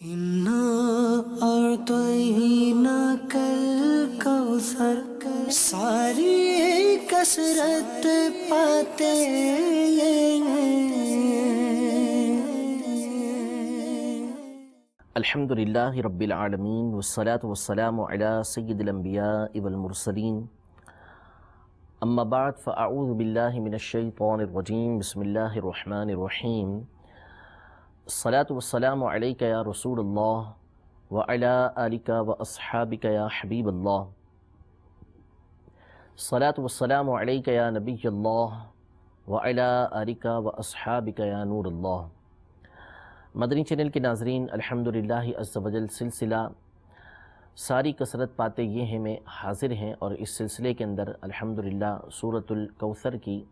انا اعطیناک الکوثر ساری کثرت پاتے الحمد للہ رب العالمین والصلاة والسلام علی سید الانبیاء والمرسلین اما بعد فاعوذ باللہ من الشیطان الرجیم بسم اللہ الرحمن الرحیم الصلاة والسلام علیک یا رسول اللہ وعلی آلک واصحابک یا حبیب اللہ الصلاة والسلام علیک یا نبی اللہ وعلی آلک واصحابک یا نور اللہ۔ مدنی چینل کے ناظرین، الحمدللہ عز و جل سلسلہ ساری کثرت پاتے یہ ہیں میں حاضر ہیں، اور اس سلسلے کے اندر الحمدللہ سورۃ الکوثر کی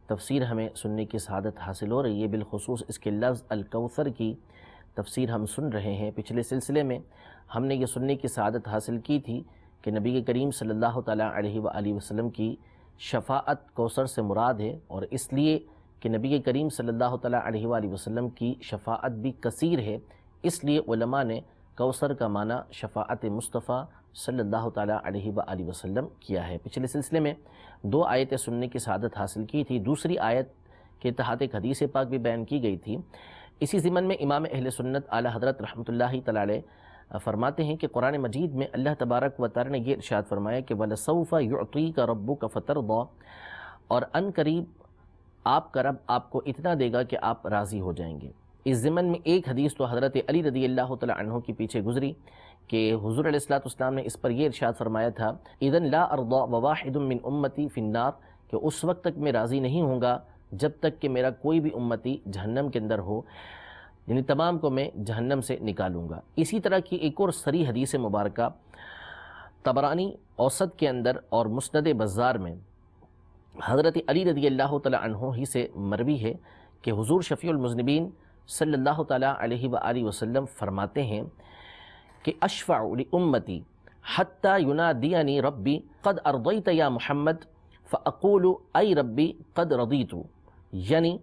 تفسیر ہمیں سننے کی سعادت حاصل ہو رہی ہے۔ بالخصوص اس کے لفظ الکوثر کی تفسیر ہم سن رہے ہیں۔ پچھلے سلسلے میں ہم نے یہ سننے کی سعادت حاصل کی تھی کہ نبی کریم صلی اللہ تعالیٰ علیہ وآلہ وسلم کی شفاعت کوثر سے مراد ہے، اور اس لیے کہ نبی کریم صلی اللہ تعالیٰ علیہ وآلہ وسلم کی شفاعت بھی کثیر ہے، اس لیے علماء نے کوثر کا معنی شفاعت مصطفیٰ صلی اللہ تعالیٰ علیہ وآلہ وسلم کیا ہے۔ پچھلے سلسلے میں 2 آیتیں سننے کی سعادت حاصل کی تھی۔ دوسری آیت کے تحت ایک حدیث پاک بھی بیان کی گئی تھی۔ اسی ضمن میں امام اہل سنت اعلیٰ حضرت رحمۃ اللہ تعالیٰ علیہ فرماتے ہیں کہ قرآن مجید میں اللہ تبارک و تعالیٰ نے یہ ارشاد فرمایا کہ وَلَسَوْفَ يُعْطِيكَ رَبُّكَ فَتَرْضَى، اور ان قریب آپ کا رب آپ کو اتنا دے گا کہ آپ راضی ہو جائیں گے۔ اس ضمن میں ایک حدیث تو حضرت علی رضی اللہ تعالیٰ عنہ کی پیچھے گزری کہ حضور علیہ السلام نے اس پر یہ ارشاد فرمایا تھا اذن لا ارضى وواحد من امتی فی النار، کہ اس وقت تک میں راضی نہیں ہوں گا جب تک کہ میرا کوئی بھی امتی جہنم کے اندر ہو، یعنی تمام کو میں جہنم سے نکالوں گا۔ اسی طرح کی ایک اور صریح حدیث مبارکہ طبرانی اوسط کے اندر اور مسند بزار میں حضرت علی رضی اللہ تعالیٰ عنہ ہی سے مروی ہے کہ حضور شفیع المذنبین صلی اللہ تعالیٰ علیہ وآلہ وسلم فرماتے ہیں کہ اشفع لامتی حتی ینادینی ربی قد ارضیت یا محمد فاقول ای ربی قد رضیت، یعنی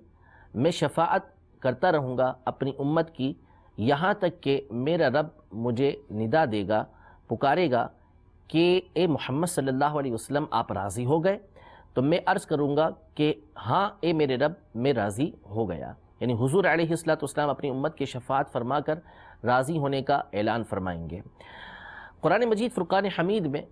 میں شفاعت کرتا رہوں گا اپنی امت کی یہاں تک کہ میرا رب مجھے ندا دے گا، پکارے گا کہ اے محمد صلی اللہ علیہ وسلم آپ راضی ہو گئے، تو میں عرض کروں گا کہ ہاں اے میرے رب میں راضی ہو گیا۔ یعنی حضور علیہ السلام اپنی امت کی شفاعت فرما کر راضی ہونے کا اعلان فرمائیں گے۔ قرآن مجید فرقان حمید میں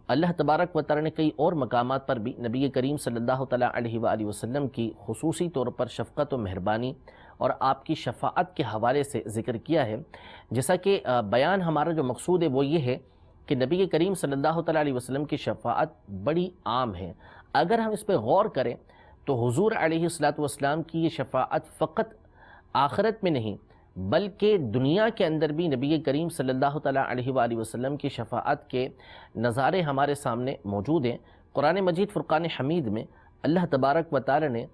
اللہ تبارک و تعالیٰ نے کئی اور مقامات پر بھی نبی کریم صلی اللہ تعالیٰ علیہ وآلہ وسلم کی خصوصی طور پر شفقت و مہربانی اور آپ کی شفاعت کے حوالے سے ذکر کیا ہے۔ جیسا کہ بیان ہمارا جو مقصود ہے وہ یہ ہے کہ نبی کریم صلی اللہ تعالیٰ علیہ وسلم کی شفاعت بڑی عام ہے۔ اگر ہم اس پہ غور کریں تو حضور علیہ السلام کی یہ شفاعت فقط آخرت میں نہیں بلکہ دنیا کے اندر بھی نبی کریم صلی اللہ تعالیٰ علیہ وآلہ وسلم کی شفاعت کے نظارے ہمارے سامنے موجود ہیں۔ قرآن مجید فرقان حمید میں اللہ تبارک و تعالیٰ نے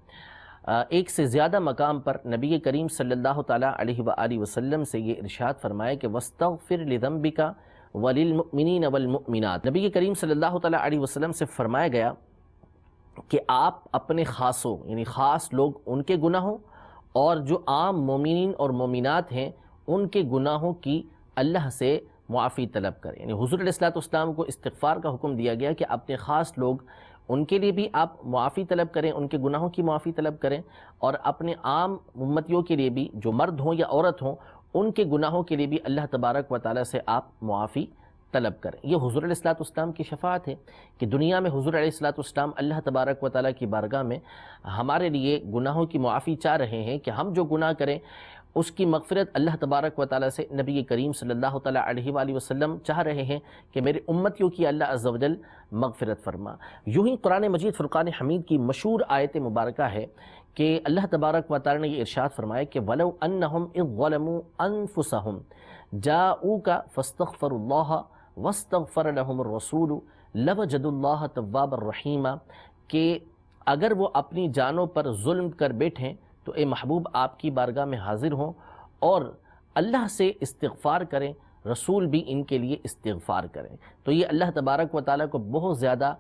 ایک سے زیادہ مقام پر نبی کریم صلی اللہ تعالیٰ علیہ وآلہ وسلم سے یہ ارشاد فرمایا کہ وَاسْتَغْفِرْ لِذَنْبِكَ وَلِلْمُؤْمِنِينَ وَالْمُؤْمِنَاتِ، نبی کریم صلی اللہ تعالیٰ علیہ وسلم سے فرمایا گیا کہ آپ اپنے خاصوں یعنی خاص لوگ ان کے گناہوں اور جو عام مومنین اور مومنات ہیں ان کے گناہوں کی اللہ سے معافی طلب کریں۔ یعنی حضور علیہ السلام کو استغفار کا حکم دیا گیا کہ اپنے خاص لوگ ان کے لیے بھی آپ معافی طلب کریں، ان کے گناہوں کی معافی طلب کریں، اور اپنے عام امتیوں کے لیے بھی جو مرد ہوں یا عورت ہوں ان کے گناہوں کے لیے بھی اللہ تبارک و تعالیٰ سے آپ معافی طلب کریں۔ یہ حضور علیہ السلام کی شفاعت ہے کہ دنیا میں حضور علیہ السلام اللہ تبارک و تعالیٰ کی بارگاہ میں ہمارے لیے گناہوں کی معافی چاہ رہے ہیں کہ ہم جو گناہ کریں اس کی مغفرت اللہ تبارک و تعالیٰ سے نبی کریم صلی اللہ تعالیٰ علیہ وآلہ وسلم چاہ رہے ہیں کہ میرے امتیوں کی اللہ عز و جل مغفرت فرما۔ یوں ہی قرآن مجید فرقان حمید کی مشہور آیت مبارکہ ہے کہ اللہ تبارک و تعالیٰ نے یہ ارشاد فرمایا کہ وَلَوْ أَنَّهُمْ إِذْ ظَلَمُوا أَنفُسَهُمْ جَاءُوكَ فَاسْتَغْفَرُوا اللَّهَ وَاسْتَغْفَرَ لَهُمُ الرَّسُولُ لَوَجَدُوا اللَّهَ تَوَّابًا رَحِيمًا، کہ اگر وہ اپنی جانوں پر ظلم کر بیٹھیں تو اے محبوب آپ کی بارگاہ میں حاضر ہوں اور اللہ سے استغفار کریں، رسول بھی ان کے لیے استغفار کریں، تو یہ اللہ تبارک و تعالیٰ کو بہت زیادہ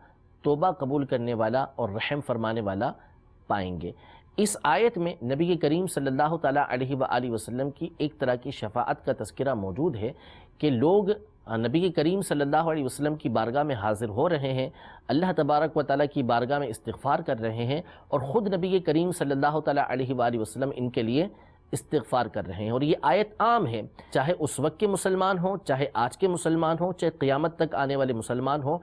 توبہ قبول کرنے والا اور رحم فرمانے والا پائیں گے۔ اس آیت میں نبی کریم صلی اللہ تعالیٰ علیہ وآلہ وسلم کی ایک طرح کی شفاعت کا تذکرہ موجود ہے کہ لوگ نبی کریم صلی اللہ علیہ وسلم کی بارگاہ میں حاضر ہو رہے ہیں، اللہ تبارک و تعالیٰ کی بارگاہ میں استغفار کر رہے ہیں، اور خود نبی کریم صلی اللہ تعالیٰ علیہ وآلہ وسلم ان کے لیے استغفار کر رہے ہیں۔ اور یہ آیت عام ہے، چاہے اس وقت کے مسلمان ہوں، چاہے آج کے مسلمان ہوں، چاہے قیامت تک آنے والے مسلمان ہوں،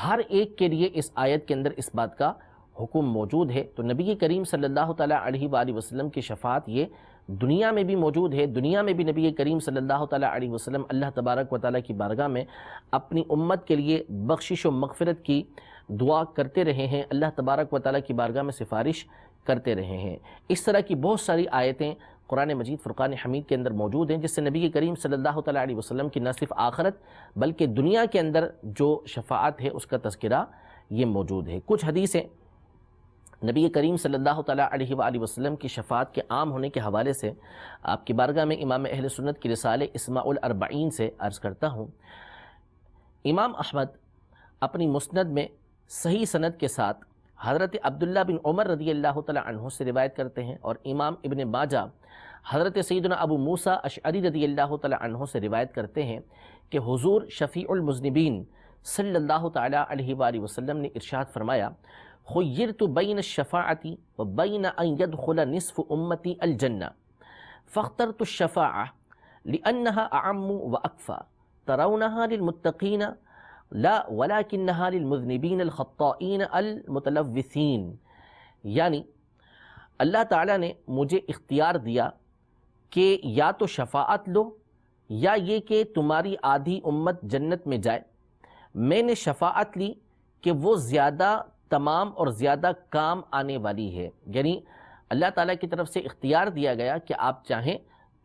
ہر ایک کے لیے اس آیت کے اندر اس بات کا حکم موجود ہے۔ تو نبی کریم صلی اللہ تعالیٰ علیہ وآلہ وسلم کی شفاعت یہ دنیا میں بھی موجود ہے۔ دنیا میں بھی نبی کریم صلی اللہ تعالیٰ علیہ وسلم اللہ تبارک و تعالیٰ کی بارگاہ میں اپنی امت کے لیے بخشش و مغفرت کی دعا کرتے رہے ہیں، اللہ تبارک و تعالیٰ کی بارگاہ میں سفارش کرتے رہے ہیں۔ اس طرح کی بہت ساری آیتیں قرآن مجید فرقان حمید کے اندر موجود ہیں، جس سے نبی کریم صلی اللہ تعالیٰ علیہ وسلم کی نہ صرف آخرت بلکہ دنیا کے اندر جو شفاعت ہے اس کا تذکرہ یہ موجود ہے۔ کچھ حدیثیں نبی کریم صلی اللہ تعالیٰ علیہ وآلہ وسلم کی شفاعت کے عام ہونے کے حوالے سے آپ کی بارگاہ میں امام اہل سنت کی رسالہ اسماء الاربعین سے عرض کرتا ہوں۔ امام احمد اپنی مسند میں صحیح سند کے ساتھ حضرت عبداللہ بن عمر رضی اللہ تعالیٰ عنہ سے روایت کرتے ہیں، اور امام ابن ماجہ حضرت سیدنا ابو موسیٰ اشعری رضی اللہ تعالیٰ عنہ سے روایت کرتے ہیں کہ حضور شفیع المذنبین صلی اللہ تعالیٰ علیہ وآلہ وسلم نے ارشاد فرمایا، خیرت بین الشفاعت و بین ان یدخل نصف امتی الجنہ فاخترت الشفاعہ لأنها اعم و اکفا ترونها للمتقین لا ولکنها للمذنبین الخطائین المتلوثین۔ یعنی اللہ تعالیٰ نے مجھے اختیار دیا کہ یا تو شفاعت لو یا یہ کہ تمہاری آدھی امت جنت میں جائے۔ میں نے شفاعت لی کہ وہ زیادہ تمام اور زیادہ کام آنے والی ہے، یعنی اللہ تعالیٰ کی طرف سے اختیار دیا گیا کہ آپ چاہیں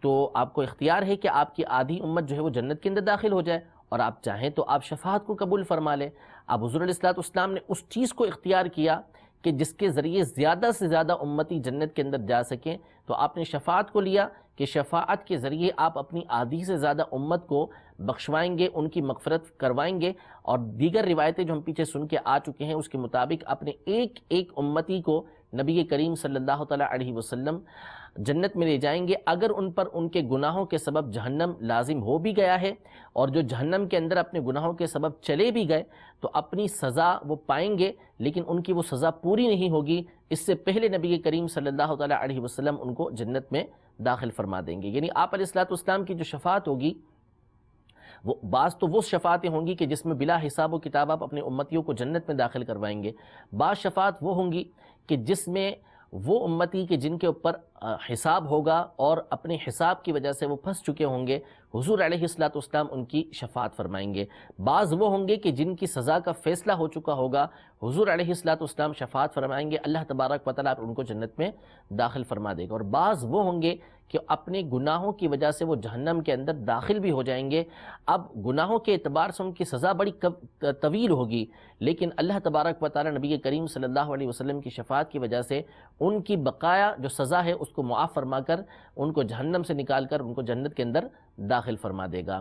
تو آپ کو اختیار ہے کہ آپ کی آدھی امت جو ہے وہ جنت کے اندر داخل ہو جائے، اور آپ چاہیں تو آپ شفاعت کو قبول فرما لیں۔ اب حضور علیہ الصلوۃ والسلام نے اس چیز کو اختیار کیا کہ جس کے ذریعے زیادہ سے زیادہ امتی جنت کے اندر جا سکیں، تو آپ نے شفاعت کو لیا کہ شفاعت کے ذریعے آپ اپنی آدھی سے زیادہ امت کو بخشوائیں گے، ان کی مغفرت کروائیں گے، اور دیگر روایتیں جو ہم پیچھے سن کے آ چکے ہیں اس کے مطابق اپنے ایک ایک امتی کو نبی کریم صلی اللہ تعالیٰ علیہ وسلم جنت میں لے جائیں گے، اگر ان پر ان کے گناہوں کے سبب جہنم لازم ہو بھی گیا ہے، اور جو جہنم کے اندر اپنے گناہوں کے سبب چلے بھی گئے تو اپنی سزا وہ پائیں گے، لیکن ان کی وہ سزا پوری نہیں ہوگی، اس سے پہلے نبی کریم صلی اللہ تعالیٰ علیہ وسلم ان کو جنت میں داخل فرما دیں گے۔ یعنی آپ علیہ الصلوۃ والسلام کی جو شفاعت ہوگی وہ بعض تو وہ شفاعتیں ہوں گی کہ جس میں بلا حساب و کتاب آپ اپنے امتیوں کو جنت میں داخل کروائیں گے، بعض شفاعت وہ ہوں گی کہ جس میں وہ امتی کہ جن کے اوپر حساب ہوگا اور اپنے حساب کی وجہ سے وہ پھنس چکے ہوں گے، حضور علیہ الصلوۃ والسلام ان کی شفاعت فرمائیں گے۔ بعض وہ ہوں گے کہ جن کی سزا کا فیصلہ ہو چکا ہوگا، حضور علیہ الصلوۃ والسلام شفاعت فرمائیں گے، اللہ تبارک و تعالیٰ ان کو جنت میں داخل فرما دے گا۔ اور بعض وہ ہوں گے کہ اپنے گناہوں کی وجہ سے وہ جہنم کے اندر داخل بھی ہو جائیں گے۔ اب گناہوں کے اعتبار سے ان کی سزا بڑی طویل ہوگی، لیکن اللہ تبارک و تعالیٰ نبی کریم صلی اللہ علیہ وسلم کی شفاعت کی وجہ سے ان کی بقایا جو سزا ہے اس کو معاف فرما کر ان کو جہنم سے نکال کر ان کو جنت کے اندر داخل فرما دے گا۔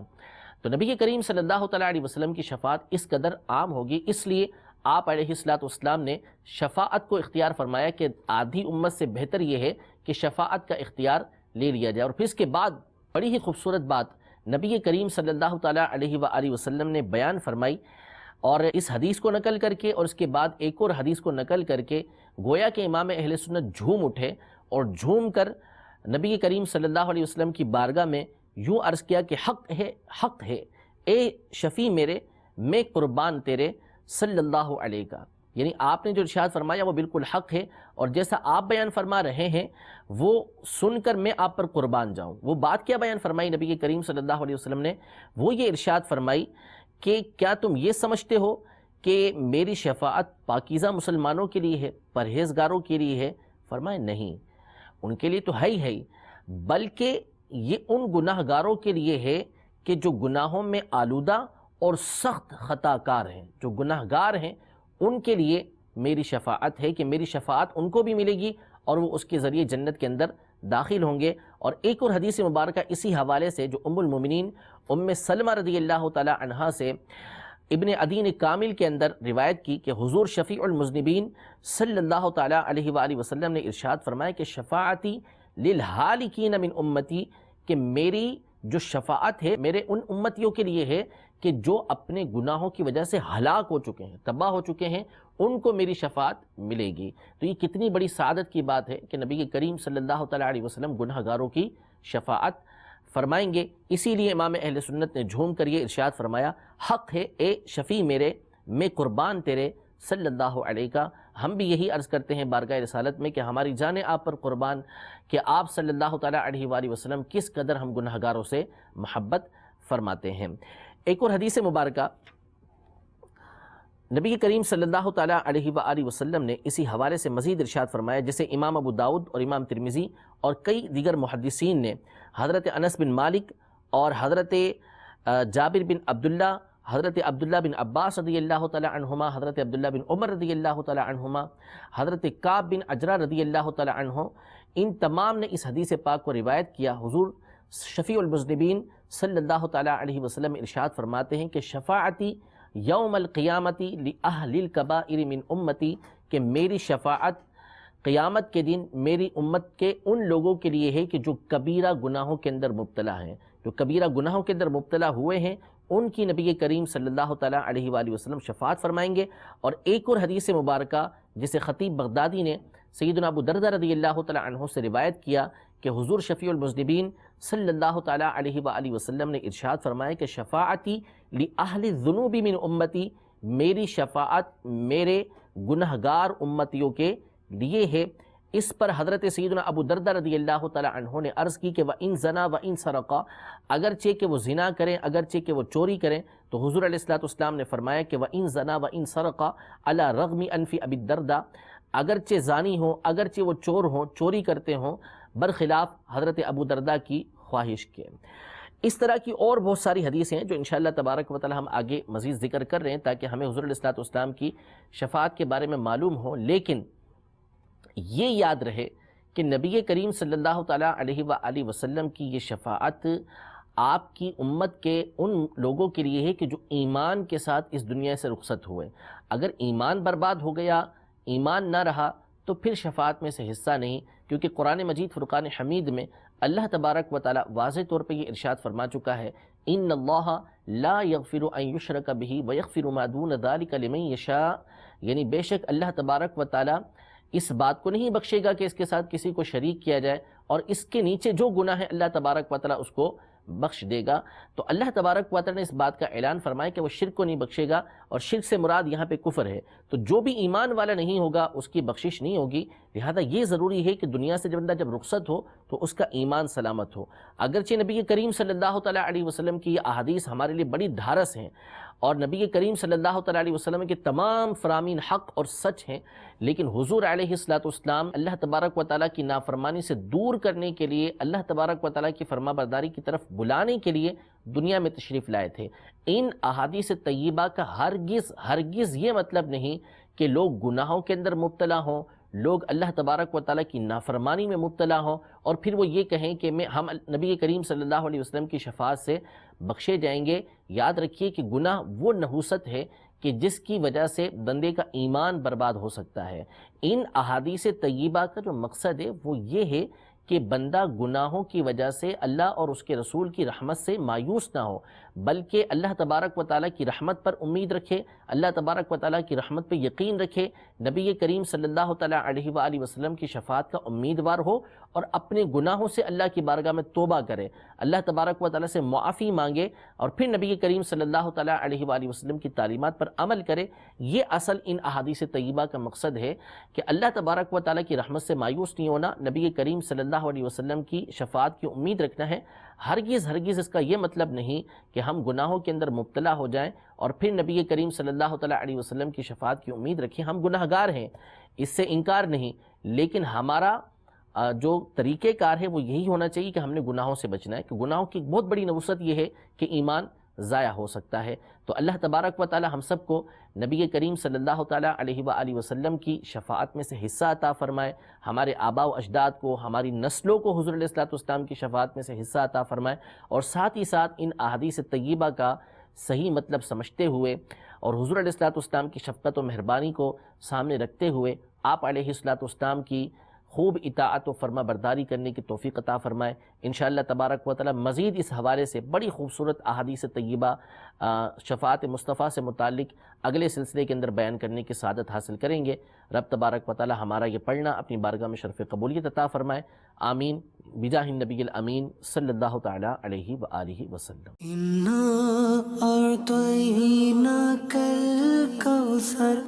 تو نبی کریم صلی اللہ تعالیٰ علیہ وسلم کی شفاعت اس قدر عام ہوگی، اس لیے آپ علیہ الصلوۃ والسلام نے شفاعت کو اختیار فرمایا کہ آدھی امت سے بہتر یہ ہے کہ شفاعت کا اختیار لے لیا جائے۔ اور پھر اس کے بعد بڑی ہی خوبصورت بات نبی کریم صلی اللہ تعالیٰ علیہ وآلہ وسلم نے بیان فرمائی، اور اس حدیث کو نقل کر کے اور اس کے بعد ایک اور حدیث کو نقل کر کے گویا کہ امام اہل سنت جھوم اٹھے، اور جھوم کر نبی کریم صلی اللہ علیہ وسلم کی بارگاہ میں یوں عرض کیا کہ حق ہے اے شفیع میرے، میں قربان تیرے صلی اللہ علیہ کا۔ یعنی آپ نے جو ارشاد فرمایا وہ بالکل حق ہے، اور جیسا آپ بیان فرما رہے ہیں وہ سن کر میں آپ پر قربان جاؤں۔ وہ بات کیا بیان فرمائی نبی کریم صلی اللہ علیہ وسلم نے؟ وہ یہ ارشاد فرمائی کہ کیا تم یہ سمجھتے ہو کہ میری شفاعت پاکیزہ مسلمانوں کے لیے ہے، پرہیزگاروں کے لیے ہے؟ فرمائے نہیں، ان کے لیے تو ہے ہی، بلکہ یہ ان گناہ گاروں کے لیے ہے کہ جو گناہوں میں آلودہ اور سخت خطا کار ہیں، جو گناہ گار ہیں ان کے لیے میری شفاعت ہے کہ میری شفاعت ان کو بھی ملے گی اور وہ اس کے ذریعے جنت کے اندر داخل ہوں گے۔ اور ایک اور حدیث مبارکہ اسی حوالے سے جو ام المومنین ام سلمہ رضی اللہ تعالی عنہا سے ابن عدین کامل کے اندر روایت کی کہ حضور شفیع المذنبین صلی اللہ تعالیٰ علیہ وآلہ وسلم نے ارشاد فرمایا کہ شفاعتی للہالکین من امتی، کہ میری جو شفاعت ہے میرے ان امتیوں کے لیے ہے کہ جو اپنے گناہوں کی وجہ سے ہلاک ہو چکے ہیں، تباہ ہو چکے ہیں، ان کو میری شفاعت ملے گی۔ تو یہ کتنی بڑی سعادت کی بات ہے کہ نبی کریم صلی اللہ تعالیٰ علیہ وسلم گناہ گاروں کی شفاعت فرمائیں گے۔ اسی لیے امام اہل سنت نے جھوم کر یہ ارشاد فرمایا، حق ہے اے شفیع میرے، میں قربان تیرے صلی اللہ علیہ کا۔ ہم بھی یہی عرض کرتے ہیں بارگاہ رسالت میں کہ ہماری جانیں آپ پر قربان، کہ آپ صلی اللہ تعالیٰ علیہ وآلہ وسلم کس قدر ہم گناہ گاروں سے محبت فرماتے ہیں۔ ایک اور حدیث مبارکہ نبی کریم صلی اللہ تعالیٰ علیہ وآلہ وسلم نے اسی حوالے سے مزید ارشاد فرمایا، جسے امام ابو داؤد اور امام ترمذی اور کئی دیگر محدثین نے حضرت انس بن مالک اور حضرت جابر بن عبداللہ، حضرت عبداللہ بن عباس رضی اللہ تعالیٰ عنہما، حضرت عبداللہ بن عمر رضی اللہ تعالیٰ عنہما، حضرت کعب بن عجرہ رضی اللہ تعالیٰ عنہ، ان تمام نے اس حدیث پاک کو روایت کیا۔ حضور شفیع المذنبین صلی اللہ تعالیٰ علیہ وسلم ارشاد فرماتے ہیں کہ شفاعتی یوم القیامتی لأہل الکبائر من امتی، کہ میری شفاعت قیامت کے دن میری امت کے ان لوگوں کے لیے ہے کہ جو کبیرہ گناہوں کے اندر مبتلا ہیں، جو کبیرہ گناہوں کے اندر مبتلا ہوئے ہیں، ان کی نبی کریم صلی اللہ تعالیٰ علیہ وآلہ وسلم شفاعت فرمائیں گے۔ اور ایک اور حدیث مبارکہ جسے خطیب بغدادی نے سیدنا ابو دردہ رضی اللہ تعالیٰ عنہ سے روایت کیا کہ حضور شفیع المذنبین صلی اللہ تعالیٰ علیہ وآلہ وسلم نے ارشاد فرمایا کہ شفاعتی لأہل الذنوب من امتی، میری شفاعت میرے گنہگار امتیوں کے لیے ہے۔ اس پر حضرت سیدنا ابو دردہ رضی اللہ تعالیٰ عنہ نے عرض کی کہ وَإِن زَنَا وَإِن سَرَقَا، اگرچہ کہ وہ زنا کریں، اگرچہ کہ وہ چوری کریں، تو حضور علیہ السلام نے فرمایا کہ وَإِن زَنَا وَإِن سَرَقَا عَلَى رَغْمِ أَنْفِ أَبِي الدَّرْدَى، اگرچہ زانی ہوں، اگرچہ وہ چور ہوں، چوری کرتے ہوں، برخلاف حضرت ابو دردہ کی خواہش کے۔ اس طرح کی اور بہت ساری حدیثیں ہیں جو انشاءاللہ تبارک و تعالی ہم آگے مزید ذکر کر رہے ہیں تاکہ ہمیں حضور علیہ السلام کی شفاعت کے بارے میں معلوم ہو، لیکن یہ یاد رہے کہ نبی کریم صلی اللہ تعالیٰ علیہ وآلہ وسلم کی یہ شفاعت آپ کی امت کے ان لوگوں کے لیے ہے کہ جو ایمان کے ساتھ اس دنیا سے رخصت ہوئے۔ اگر ایمان برباد ہو گیا، ایمان نہ رہا، تو پھر شفاعت میں سے حصہ نہیں، کیونکہ قرآن مجید فرقان حمید میں اللہ تبارک و تعالی واضح طور پہ یہ ارشاد فرما چکا ہے، ان اللہ لا یغفر ان یشرک بہ ویغفر ما دون ذلک لمن یشاء، یعنی بے شک اللہ تبارک و تعالی اس بات کو نہیں بخشے گا کہ اس کے ساتھ کسی کو شریک کیا جائے، اور اس کے نیچے جو گناہ ہے اللہ تبارک و تعالی اس کو بخش دے گا۔ تو اللہ تبارک و تعالی نے اس بات کا اعلان فرمایا کہ وہ شرک کو نہیں بخشے گا، اور شرک سے مراد یہاں پہ کفر ہے۔ تو جو بھی ایمان والا نہیں ہوگا اس کی بخشش نہیں ہوگی، لہذا یہ ضروری ہے کہ دنیا سے بندہ جب رخصت ہو تو اس کا ایمان سلامت ہو۔ اگرچہ نبی کریم صلی اللہ تعالیٰ علیہ وسلم کی یہ احادیث ہمارے لیے بڑی ڈھارس ہیں، اور نبی کریم صلی اللہ تعالیٰ علیہ وسلم کے تمام فرامین حق اور سچ ہیں، لیکن حضور علیہ السلام اللہ تبارک و تعالیٰ کی نافرمانی سے دور کرنے کے لیے، اللہ تبارک و تعالیٰ کی فرما برداری کی طرف بلانے کے لیے دنیا میں تشریف لائے تھے۔ ان احادیث طیبہ کا ہرگز یہ مطلب نہیں کہ لوگ گناہوں کے اندر مبتلا ہوں، لوگ اللہ تبارک و تعالیٰ کی نافرمانی میں مبتلا ہوں، اور پھر وہ یہ کہیں کہ ہم نبی کریم صلی اللہ علیہ وسلم کی شفاعت سے بخشے جائیں گے۔ یاد رکھیے کہ گناہ وہ نحوست ہے کہ جس کی وجہ سے بندے کا ایمان برباد ہو سکتا ہے۔ ان احادیث طیبہ کا جو مقصد ہے وہ یہ ہے کہ بندہ گناہوں کی وجہ سے اللہ اور اس کے رسول کی رحمت سے مایوس نہ ہو، بلکہ اللہ تبارک و تعالیٰ کی رحمت پر امید رکھے، اللہ تبارک و تعالیٰ کی رحمت پہ یقین رکھے، نبی کریم صلی اللہ تعالیٰ علیہ وآلہ وسلم کی شفاعت کا امیدوار ہو، اور اپنے گناہوں سے اللہ کی بارگاہ میں توبہ کرے، اللہ تبارک و تعالیٰ سے معافی مانگے، اور پھر نبی کریم صلی اللہ تعالیٰ علیہ وآلہ وسلم کی تعلیمات پر عمل کرے۔ یہ اصل ان احادیث طیبہ کا مقصد ہے کہ اللہ تبارک و تعالیٰ کی رحمت سے مایوس نہیں ہونا، نبی کریم صلی اللہ علیہ وسلم کی شفاعت کی امید رکھنا ہے۔ ہرگز اس کا یہ مطلب نہیں کہ ہم گناہوں کے اندر مبتلا ہو جائیں اور پھر نبی کریم صلی اللہ تعالیٰ علیہ وسلم کی شفاعت کی امید رکھیں۔ ہم گناہ گار ہیں، اس سے انکار نہیں، لیکن ہمارا جو طریقہ کار ہے وہ یہی ہونا چاہیے کہ ہم نے گناہوں سے بچنا ہے، کہ گناہوں کی بہت بڑی نحوست یہ ہے کہ ایمان ضائع ہو سکتا ہے۔ تو اللہ تبارک و تعالی ہم سب کو نبی کریم صلی اللہ تعالیٰ علیہ وآلہ وسلم کی شفاعت میں سے حصہ عطا فرمائے، ہمارے آباء و اجداد کو، ہماری نسلوں کو حضور علیہ السلام کی شفاعت میں سے حصہ عطا فرمائے، اور ساتھ ہی ساتھ ان احادیث طیبہ کا صحیح مطلب سمجھتے ہوئے اور حضور علیہ الصلوۃ والسلام کی شفقت و مہربانی کو سامنے رکھتے ہوئے آپ علیہ الصلوۃ والسلام کی خوب اطاعت و فرما برداری کرنے کی توفیق عطا فرمائے۔ انشاءاللہ تبارک و تعالی مزید اس حوالے سے بڑی خوبصورت احادیث طیبہ شفاعت مصطفیٰ سے متعلق اگلے سلسلے کے اندر بیان کرنے کی سعادت حاصل کریں گے۔ رب تبارک و تعالی ہمارا یہ پڑھنا اپنی بارگاہ میں شرف قبولیت عطا فرمائے، آمین بجاہ النبی الامین صلی اللہ تعالی علیہ وآلہ وسلم۔ انا اعطیناک الکوثر،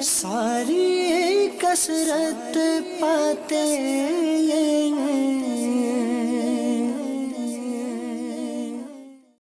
ساری کثرت پاتے